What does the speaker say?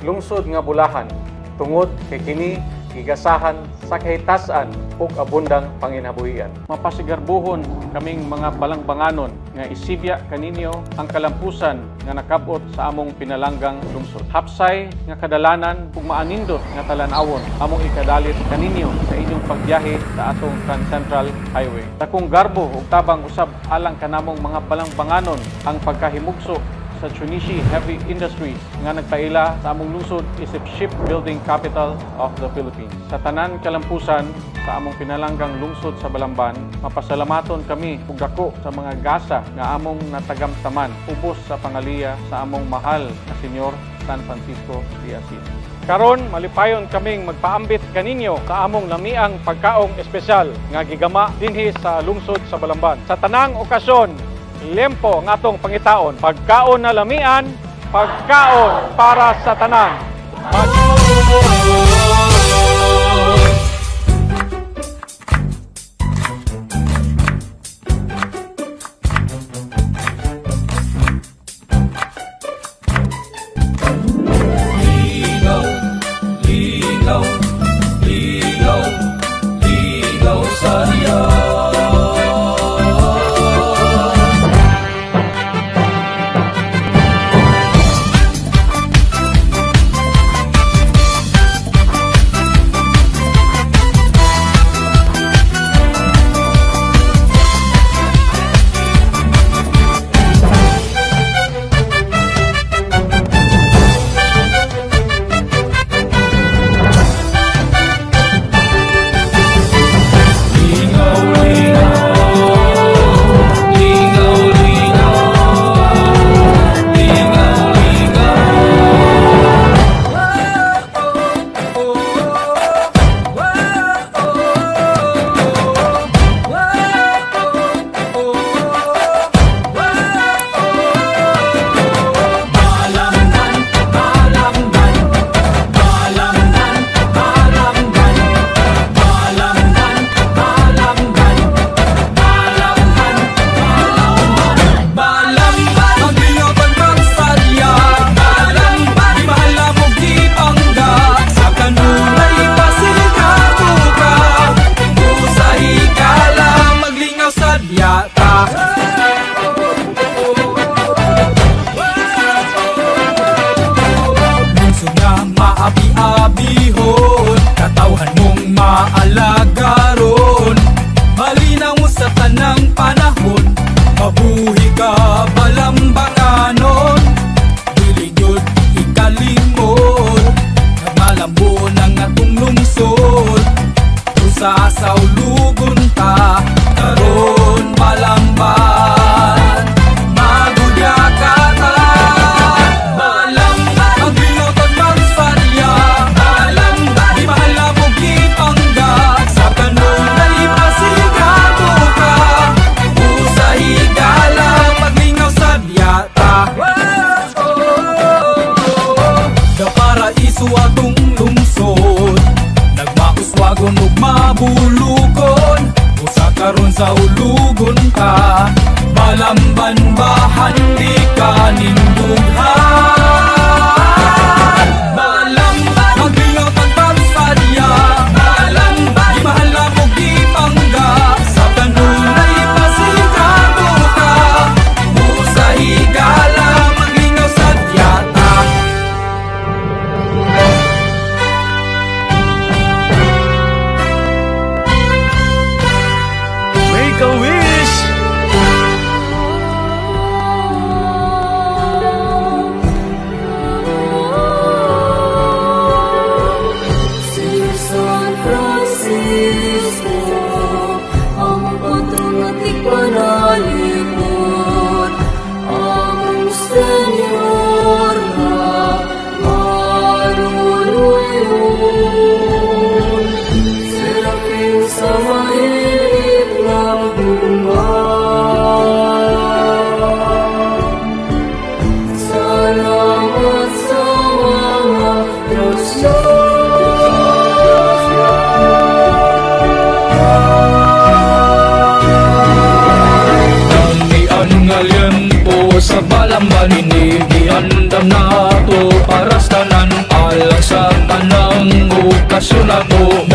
lungsod nga Bulahan tungod kay kini gigasahan sa kahitasan ug abundang panginabuhian. Mapasigarbuhon kaming mga balangbanganon nga isibya kaninyo ang kalampusan nga nakabot sa among pinalanggang lungsod. Hapsay nga kadalanan ug maanindot nga talan-awon among ikadalit kaninyo sa inyong pagbiyahe sa atong Trans Central Highway. Dakong garbo ug tabang usab alang kanamong mga balangbanganon ang pagkahimugso sa Chunishi Heavy Industries nga nagpaila sa among lungsod isip shipbuilding capital of the Philippines. Sa tanan kalampusan sa among pinalanggang lungsod sa Balamban, mapasalamaton kami ug dako sa mga gasa nga among natagamtaman ubos sa pangaliya sa among mahal na Senyor San Francisco de Assis. Karon malipayon kaming magpaambit kaninyo sa among lamiang pagkaong espesyal nga gigama dinhi sa lungsod sa Balamban. Sa tanang okasyon, lempo ng atong pangitaon. Pagkaon na lamian, pagkaon para sa tanan. Ligaw, ligaw, ligaw, ligaw sa Diyos. Abi-abihon, katawhan mong maalagaron. Malinaw sa tanang panahon, mabuhi ka balambanganon. Dili gyud ikalimot, nagmalambon ang atong lungsod. Usa sa ulugon ta, karon Balamban, magudya ka ta. Atong lungsod nagmauswagon ug mabulukon, usa karon sa ulugon ka. Balamban bahan di ka nindughan. Balamban maglingaw pagpagsadya. Balamban mahal na mo gipangga, sa kanunay pasigado ka. Usa higala maglingaw sadya ta. Make a wish! San Francisco, ang patron at ipanalipod, ang Senyor na manunuyod. Serapin sa mailip ng bunga, salamat sa mga grasya. Sa Balamban ini diandam na to para sa tanan. relasyon ako